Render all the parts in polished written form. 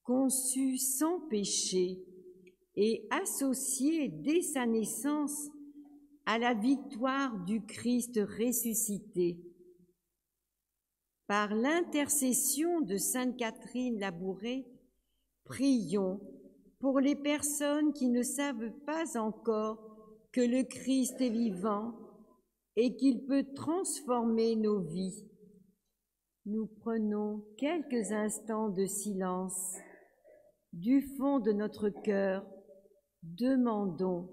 Conçu sans péché et associé dès sa naissance à la victoire du Christ ressuscité. Par l'intercession de Sainte Catherine Labouré, prions pour les personnes qui ne savent pas encore que le Christ est vivant et qu'il peut transformer nos vies. Nous prenons quelques instants de silence. Du fond de notre cœur, demandons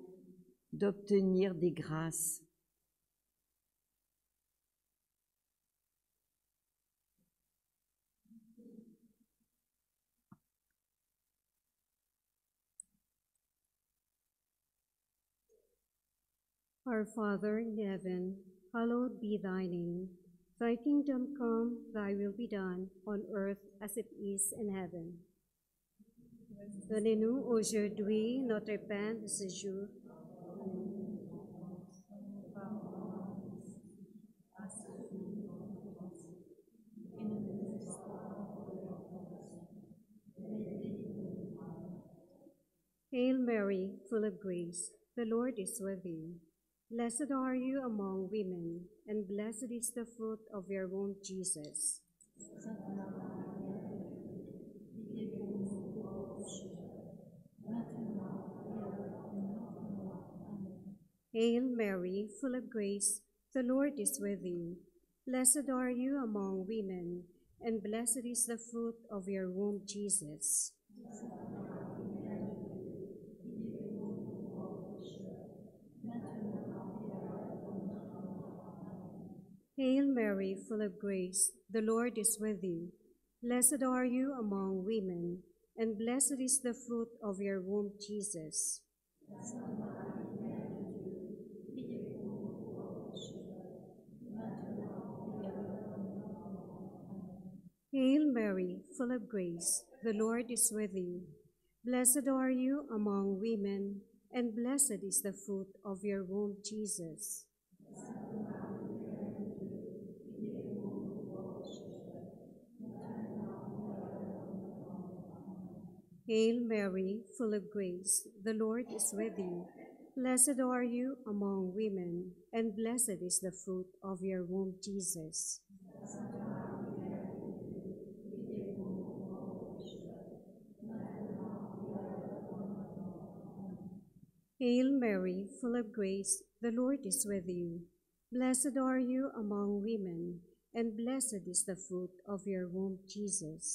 d'obtenir des grâces. Our Father in heaven, hallowed be thy name. Thy kingdom come, thy will be done, on earth as it is in heaven. Donnez-nous aujourd'hui notre pain de ce jour. Hail Mary, full of grace, the Lord is with you. Blessed are you among women, and blessed is the fruit of your womb, Jesus. Hail Mary, full of grace, the Lord is with you. Blessed are you among women, and blessed is the fruit of your womb, Jesus. Hail Mary, full of grace, the Lord is with you. Blessed are you among women, and blessed is the fruit of your womb, Jesus. Hail Mary, full of grace, the Lord is with you. Blessed are you among women, and blessed is the fruit of your womb, Jesus. Hail Mary, full of grace, the Lord is with you. Blessed are you among women, and blessed is the fruit of your womb, Jesus. Hail Mary, full of grace, the Lord is with you. Blessed are you among women, and blessed is the fruit of your womb, Jesus.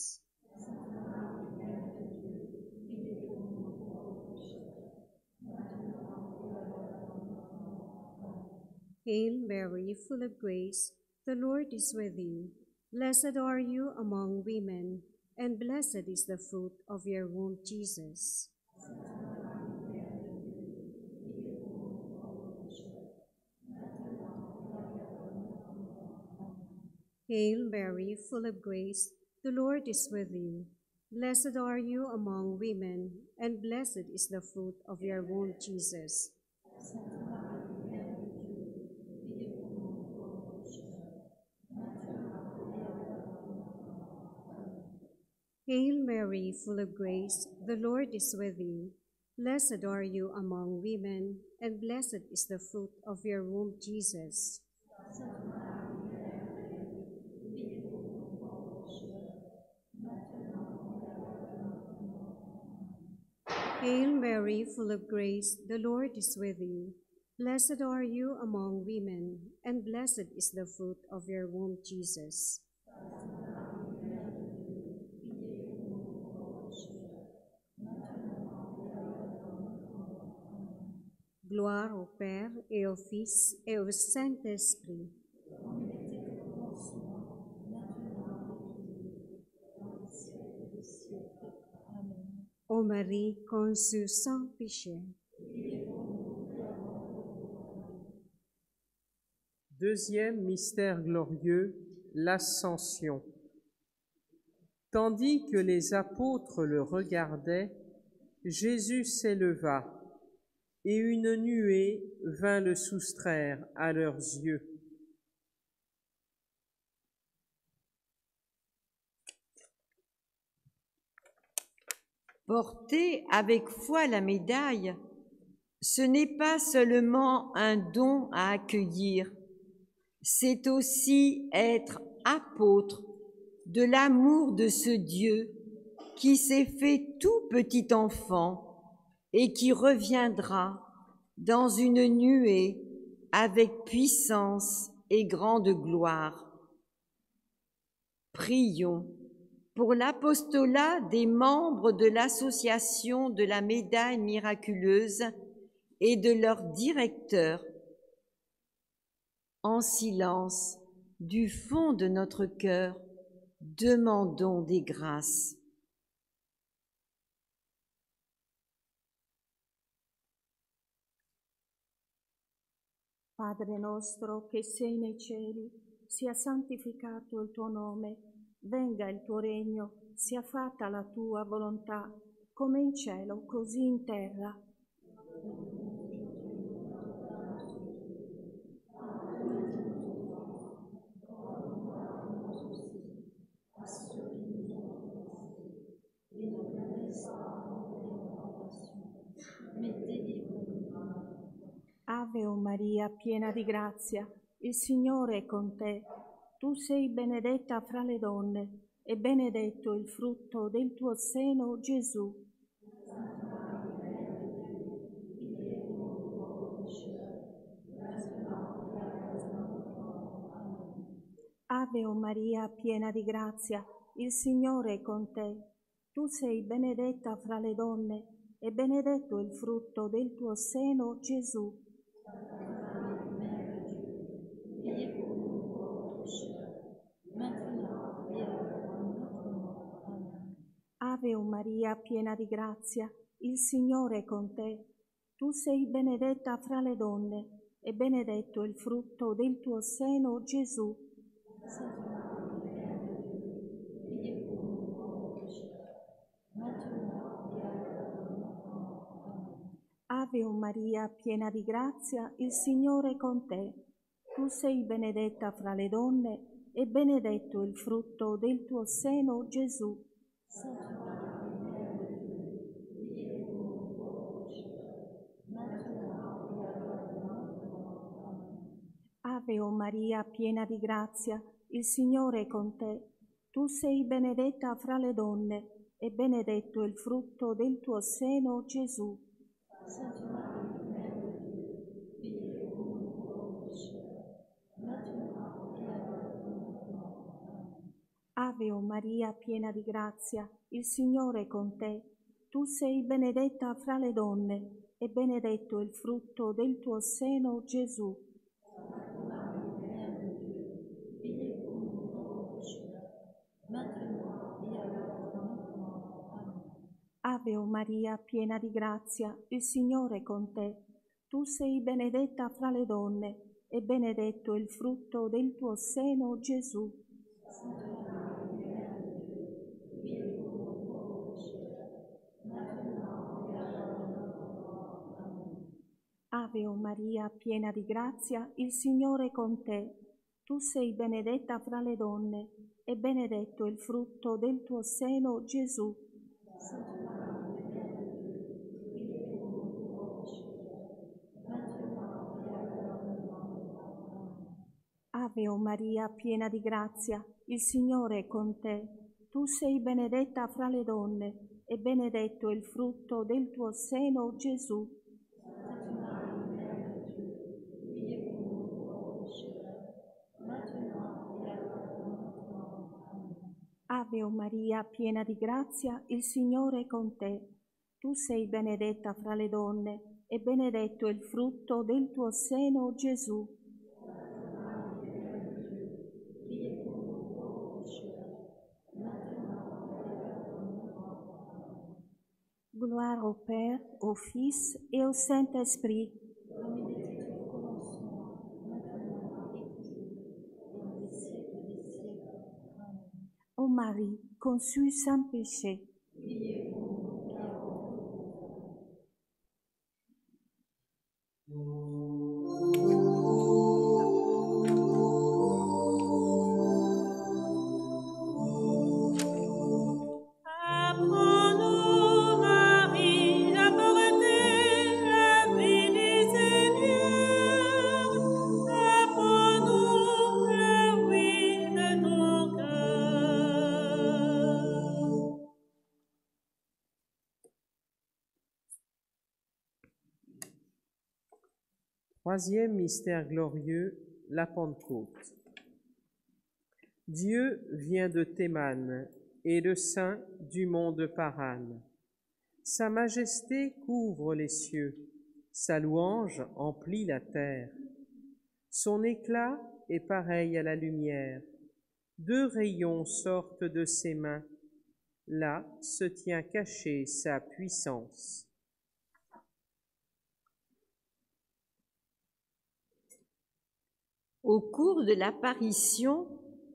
Hail Mary, full of grace, the Lord is with you. Blessed are you among women, and blessed is the fruit of your womb, Jesus. Hail Mary, full of grace, the Lord is with you. Blessed are you among women, and blessed is the fruit of your womb, Jesus. Hail Mary, full of grace, the Lord is with you. Blessed are you among women, and blessed is the fruit of your womb, Jesus. Hail Mary, full of grace, the Lord is with you. Blessed are you among women, and blessed is the fruit of your womb, Jesus. Gloire au Père et au Fils et au Saint-Esprit. Ô Marie, conçue sans péché. Deuxième mystère glorieux, l'Ascension. Tandis que les apôtres le regardaient, Jésus s'éleva et une nuée vint le soustraire à leurs yeux. Porter avec foi la médaille, ce n'est pas seulement un don à accueillir, c'est aussi être apôtre de l'amour de ce Dieu qui s'est fait tout petit enfant et qui reviendra dans une nuée avec puissance et grande gloire. Prions pour l'apostolat des membres de l'association de la médaille miraculeuse et de leur directeur. En silence, du fond de notre cœur, demandons des grâces. Padre nostro che sei nei cieli, sia santificato il tuo nome, venga il tuo regno, sia fatta la tua volontà, come in cielo, così in terra. Ave o Maria, piena di grazia, il Signore è con te. Tu sei benedetta fra le donne, e benedetto il frutto del tuo seno, Gesù. Ave o Maria, piena di grazia, il Signore è con te. Tu sei benedetta fra le donne, e benedetto il frutto del tuo seno, Gesù. Ave o Maria, piena di grazia, il Signore è con te. Tu sei benedetta fra le donne, e benedetto il frutto del tuo seno, Gesù. Ave o Maria, piena di grazia, il Signore è con te. Tu sei benedetta fra le donne, e benedetto il frutto del tuo seno, Gesù. Ave o Maria, piena di grazia, il Signore è con te. Tu sei benedetta fra le donne, e benedetto il frutto del tuo seno, Gesù. Ave o Maria, piena di grazia, il Signore è con te. Tu sei benedetta fra le donne, e benedetto il frutto del tuo seno, Gesù. Ave o Maria, piena di grazia, il Signore è con te. Tu sei benedetta fra le donne, e benedetto il frutto del tuo seno, Gesù. Ave o Maria, piena di grazia, il Signore è con te. Tu sei benedetta fra le donne, e benedetto il frutto del tuo seno, Gesù. Ave o Maria, piena di grazia, il Signore è con te. Tu sei benedetta fra le donne, e benedetto il frutto del tuo seno, Gesù. Ave o Maria, piena di grazia, il Signore è con te. Tu sei benedetta fra le donne, e benedetto il frutto del tuo seno, Gesù. Gloire au Père, au Fils et au Saint-Esprit. Ô Marie, conçue sans péché. Troisième mystère glorieux, la Pentecôte. Dieu vient de Théman et le Saint du mont de Paran. Sa majesté couvre les cieux, sa louange emplit la terre. Son éclat est pareil à la lumière. Deux rayons sortent de ses mains. Là se tient cachée sa puissance. Au cours de l'apparition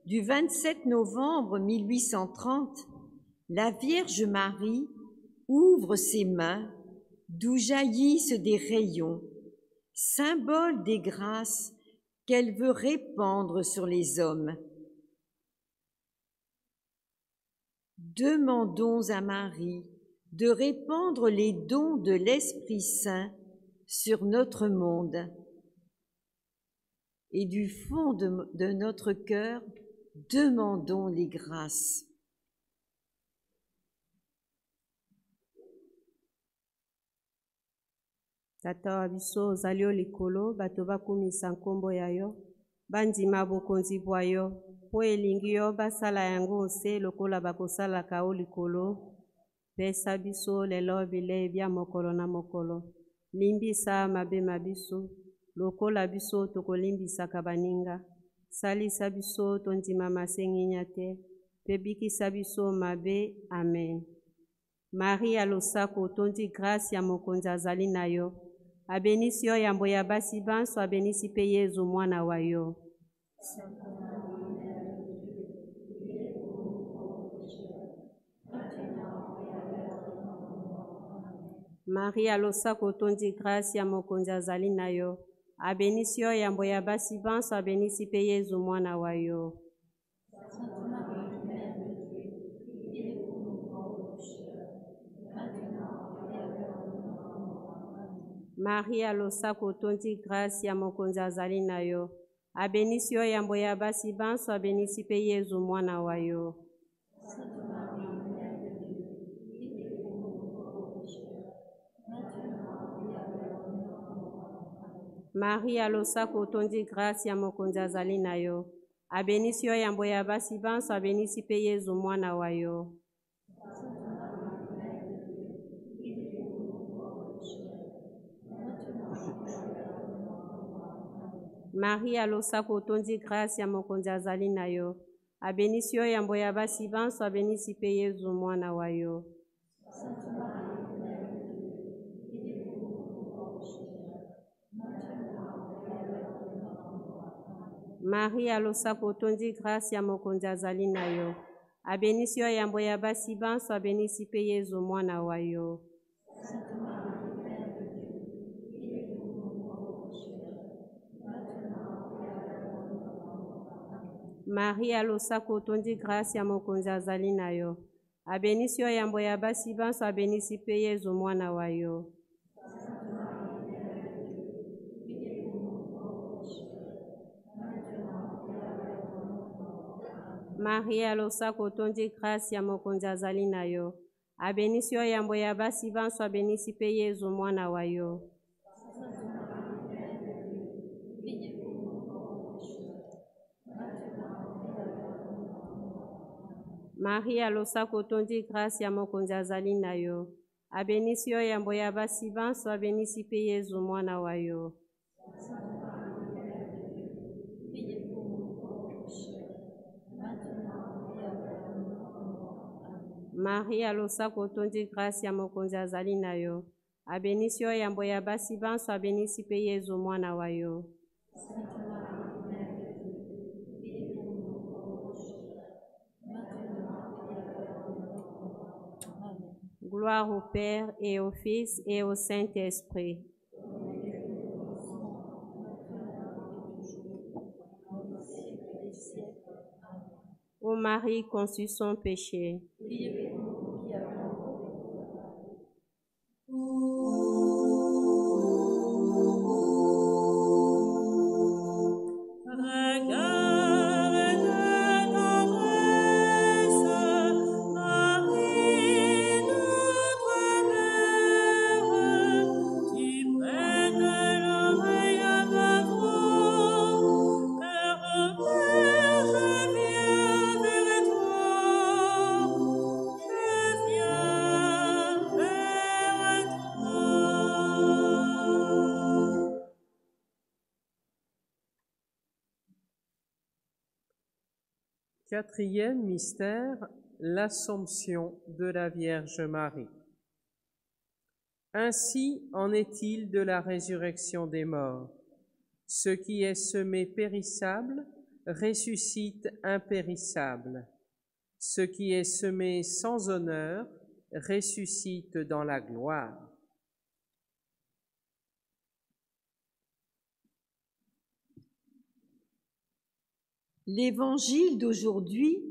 du 27 novembre 1830, la Vierge Marie ouvre ses mains d'où jaillissent des rayons, symbole des grâces qu'elle veut répandre sur les hommes. Demandons à Marie de répandre les dons de l'Esprit Saint sur notre monde. Et du fond de notre cœur, demandons les grâces. Tata wa biso ozali likolo bato bakumisa nkombo ya yo bandima bokonzi bwa yo mpo elingi yo basala yango se lokola bakosalaka o likolo. Pesa biso lelo bilei bya mokolo na mokolo, limbisa mabema biso lokola biso tokolimbisaka baninga. Salisa biso tondima masenginya te mpe bikisa biso mabe. Amen. Marie alosako tondi grâce ya mokonzi azali na yo, abenisi yo yambo ya basi banso, abenisi mpe Yezu mwana wa yo. Marie alosako tondi grâce ya mokonzi azali na yo, abenisi yo yambo ya basi banso, abenisi mpe Yezu mwana wa yo. Marie alosako tondi grâce ya mokonzi azali na yo, abenisi yo yambo ya basi banso, abenisi mpe Yezu mwana wa yo. Marie alosako tondi grâce ya mokonzi azali na yo, abenisi yo yambo ya basi banso, abenisi mpe Yezu mwana wa yo. Marie alosako tondi grâce ya mokonzi azali na yo, abenisi yo yambo ya basi banso, abenisi mpe Yezu mwana wa yo. Marie alosako tondi grâce ya mokonzi azali na yo, abenisi yo yambo ya basi banso, abenisi mpe Yezu mwana wa yo. Marie alosako tondi grâce ya mokonzi azali na yo, abenisi yo yambo ya basi banso, abenisi mpe Yezu mwana wa yo. Marie alosako tondi grâce ya mokonzi azali na yo, abenisi yo yambo ya basi banso, abenisi mpe Yezu mwana wa yo. Marie alosako tondi grâce ya mokonzi azali na yo, abenisi yo yambo ya basi banso, abenisi mpe Yezu mwana wa yo. Marie alosako tondi grâce ya mokonzi azali na yo, abenisi yo yambo ya basi banso, abenisi mpe Yezu mwana wa yo. Gloire au Père et au Fils et au Saint-Esprit. Ô Marie conçue sans péché, Notre Mère, tu prêtes l'oreille à Quatrième mystère, l'Assomption de la Vierge Marie. Ainsi en est-il de la résurrection des morts. Ce qui est semé périssable ressuscite impérissable. Ce qui est semé sans honneur ressuscite dans la gloire. L'évangile d'aujourd'hui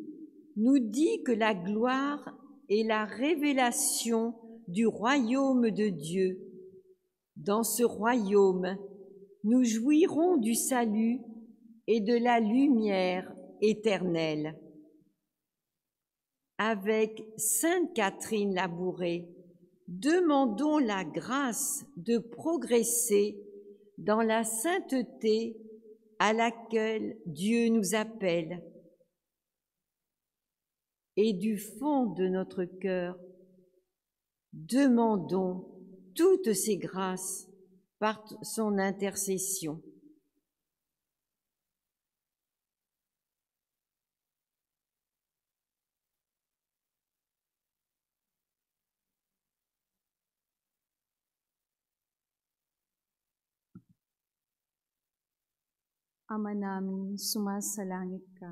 nous dit que la gloire est la révélation du royaume de Dieu. Dans ce royaume, nous jouirons du salut et de la lumière éternelle. Avec Sainte Catherine Labouré, demandons la grâce de progresser dans la sainteté à laquelle Dieu nous appelle. Et du fond de notre cœur, demandons toutes ces grâces par son intercession. Ama namin, sumasalangit ka,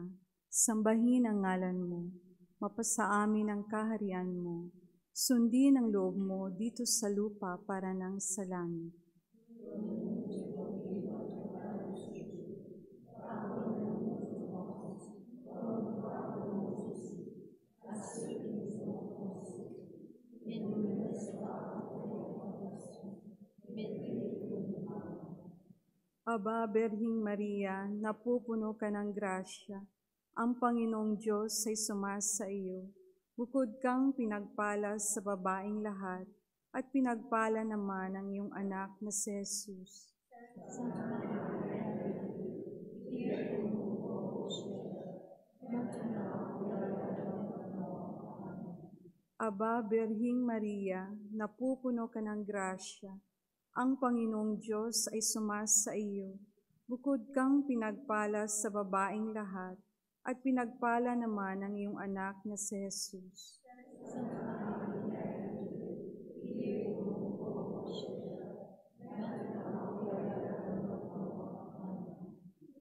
sambahin ang ngalan mo, mapasa amin ang kaharian mo, sundin ang loob mo dito sa lupa para nang sa langit. Aba, Berhing Maria, napupuno ka ng grasya, ang Panginoong Diyos ay sumasa iyo. Bukod kang pinagpala sa babaeng lahat, at pinagpala naman ang iyong anak na si Jesus. Aba, Berhing Maria, napupuno ka ng grasya, ang Panginoong Diyos ay sumasa iyo. Bukod kang pinagpala sa babaeng lahat, at pinagpala naman ang iyong anak na si Jesus.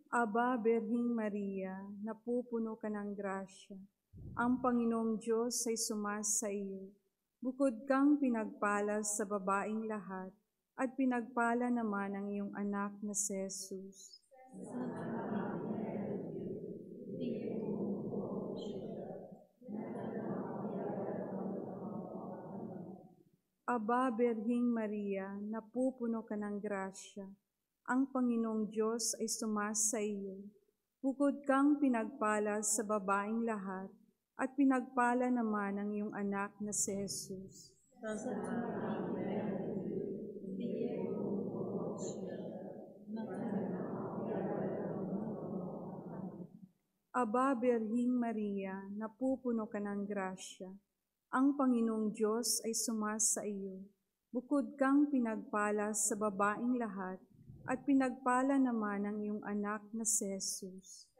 Aba, Berhing Maria, napupuno ka ng grasya, ang Panginoong Diyos ay sumasa iyo. Bukod kang pinagpala sa babaeng lahat, at pinagpala naman ang iyong anak na si Jesus. Aba, Berhing Maria, napupuno ka ng grasya, ang Panginoong Diyos ay sumasa iyo. Bukod kang pinagpala sa babaeng lahat, at pinagpala naman ang iyong anak na si Jesus. Aba, Berhing Maria, napupuno ka ng grasya, ang Panginoong Diyos ay sumasa iyo. Bukod kang pinagpala sa babaeng lahat, at pinagpala naman ang iyong anak na si Jesus.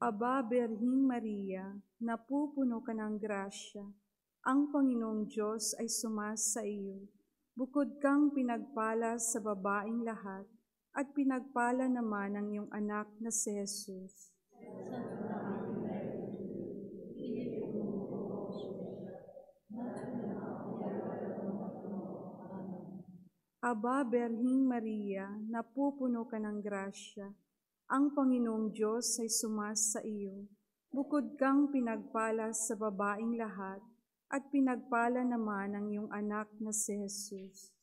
Aba, Berhing Maria, napupuno ka ng grasya, ang Panginoong Diyos ay sumasa iyo. Bukod kang pinagpala sa babaeng lahat, at pinagpala naman ang iyong anak na si Jesus. Aba, Berhing Maria, napupuno ka ng grasya, ang Panginoong Diyos ay sumasa iyo. Bukod kang pinagpala sa babaeng lahat, at pinagpala naman ang iyong anak na si Jesus.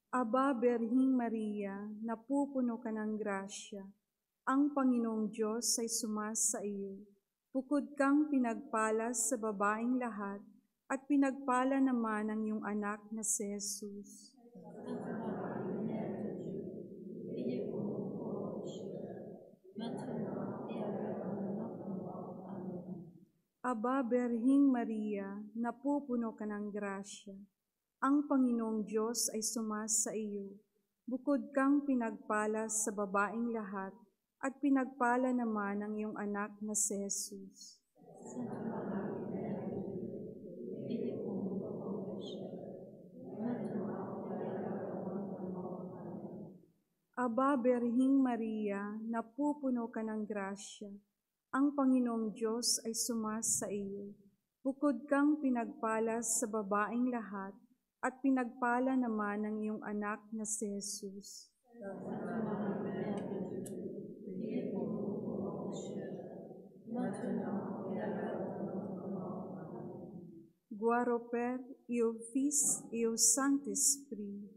Aba, Berhing Maria, napupuno ka ng grasya, ang Panginoong Diyos ay sumasa iyo. Bukod kang pinagpala sa babaeng lahat, at pinagpala naman ang iyong anak na si Jesus. Aba, Berhing Maria, napupuno ka ng grasya. Ang Panginoong Diyos ay sumasa iyo. Bukod kang pinagpala sa babaeng lahat, at pinagpala naman ang iyong anak na si Jesus. Aba, Berhing Maria, napupuno ka ng grasya. Ang Panginoong Diyos ay sumasa iyo. Bukod kang pinagpala sa babaeng lahat, at pinagpala naman ang iyong anak na si Jesus. Gloire au Père, et au Fils, et au Saint-Esprit.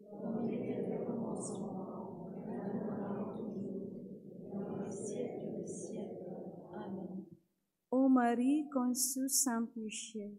Ô Marie conçue sans péché,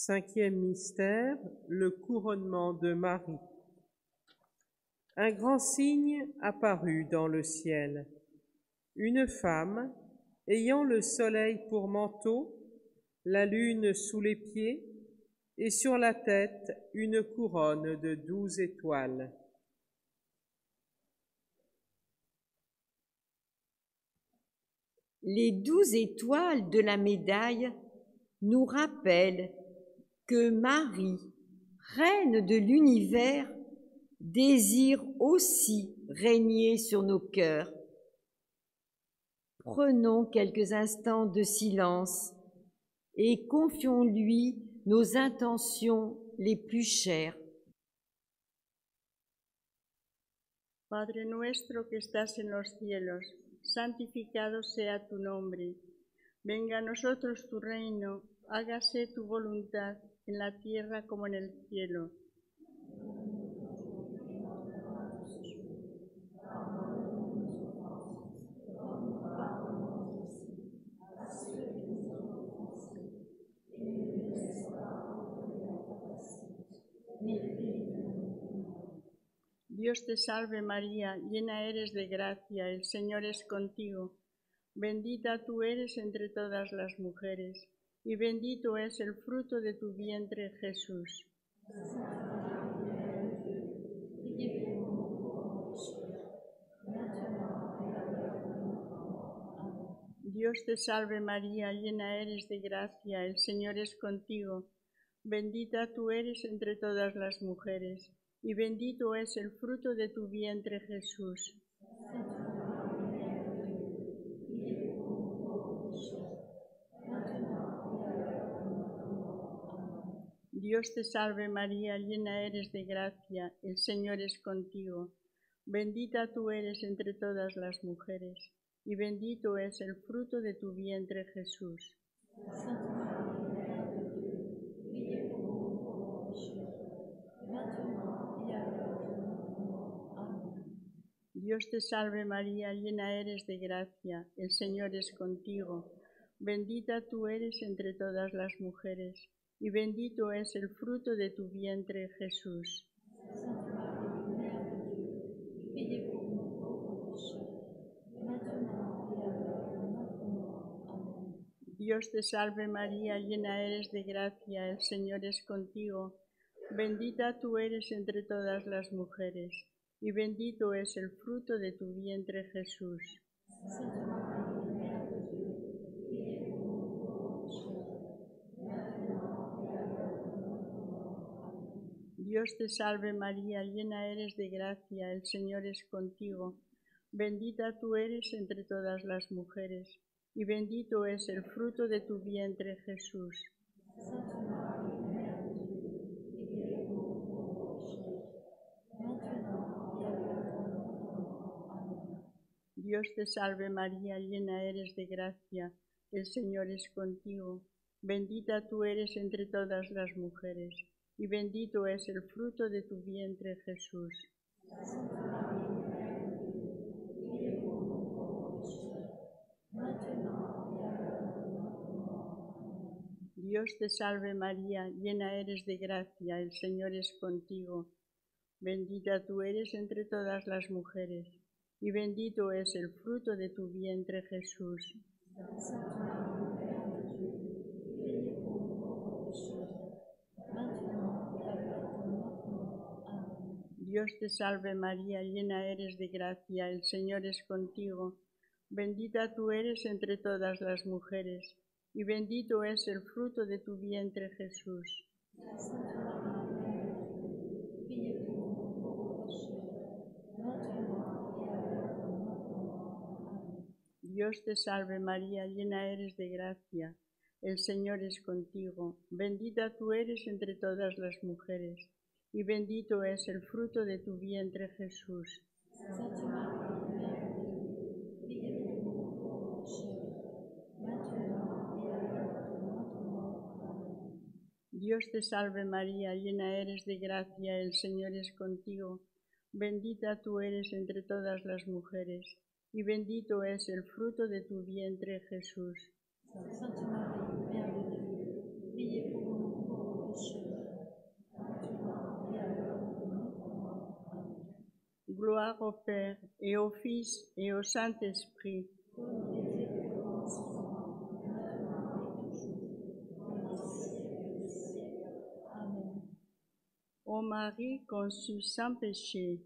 Cinquième mystère, le couronnement de Marie. Un grand signe apparut dans le ciel. Une femme, ayant le soleil pour manteau, la lune sous les pieds, et sur la tête une couronne de 12 étoiles. Les 12 étoiles de la médaille nous rappellent que Marie, reine de l'univers, désire aussi régner sur nos cœurs. Prenons quelques instants de silence et confions-lui nos intentions les plus chères. Padre nuestro que estás en los cielos, santificado sea tu nombre. Venga a nosotros tu reino, hágase tu voluntad en la tierra como en el cielo. Dios te salve María, llena eres de gracia, el Señor es contigo. Bendita tú eres entre todas las mujeres, y bendito es el fruto de tu vientre, Jesús. Dios te salve María, llena eres de gracia, el Señor es contigo. Bendita tú eres entre todas las mujeres, y bendito es el fruto de tu vientre, Jesús. Dios te salve María, llena eres de gracia, el Señor es contigo. Bendita tú eres entre todas las mujeres, y bendito es el fruto de tu vientre, Jesús. Dios te salve María, llena eres de gracia, el Señor es contigo. Bendita tú eres entre todas las mujeres, y bendito es el fruto de tu vientre, Jesús. Dios te salve María, llena eres de gracia, el Señor es contigo. Bendita tú eres entre todas las mujeres, y bendito es el fruto de tu vientre, Jesús. Dios te salve María, llena eres de gracia, el Señor es contigo. Bendita tú eres entre todas las mujeres, y bendito es el fruto de tu vientre, Jesús. Dios te salve María, llena eres de gracia, el Señor es contigo. Bendita tú eres entre todas las mujeres, y bendito es el fruto de tu vientre, Jesús. Dios te salve María, llena eres de gracia, el Señor es contigo. Bendita tú eres entre todas las mujeres, y bendito es el fruto de tu vientre, Jesús. Dios te salve María, llena eres de gracia, el Señor es contigo. Bendita tú eres entre todas las mujeres, y bendito es el fruto de tu vientre, Jesús. Dios te salve María, llena eres de gracia, el Señor es contigo. Bendita tú eres entre todas las mujeres, y bendito es el fruto de tu vientre, Jesús. Dios te salve María, llena eres de gracia, el Señor es contigo. Bendita tú eres entre todas las mujeres, y bendito es el fruto de tu vientre, Jesús. Gloire au Père, et au Fils, et au Saint-Esprit. Ô Marie conçue sans péché,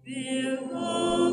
Virgo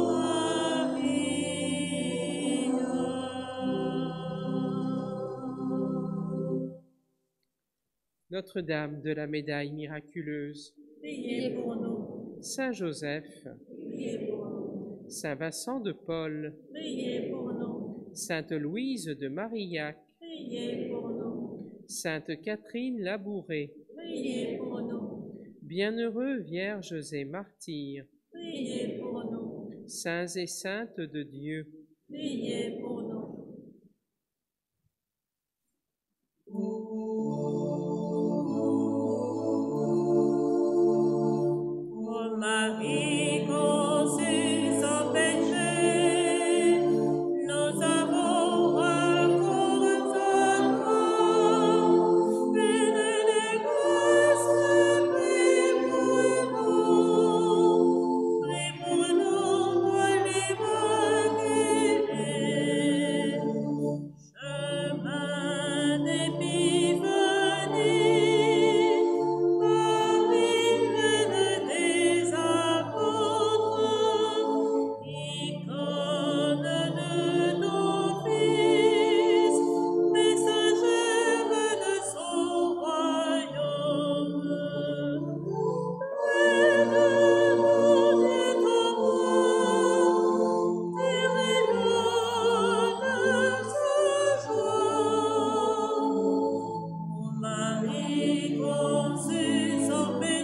Notre-Dame de la Médaille miraculeuse, priez pour nous. Saint Joseph, Priez pour nous. Saint Vincent de Paul, Priez pour nous. Sainte Louise de Marillac, Priez pour nous. Sainte Catherine Labouré, Priez pour nous. bienheureux vierges et martyrs, Priez pour nous. saints et saintes de Dieu, Priez pour nous. Ô Marie conçue sans péché, nous avons recours à toi. Pleine de grâce, prie pour nous. Prie pour nous, toi l'Immaculée. Chemin d'Épiphanie, Marie, des apôtres, icône de ton Fils, messagère de son royaume. Près-nous de ton roi, terre et l'honneur se joint. Ô Marie conçue sans péché,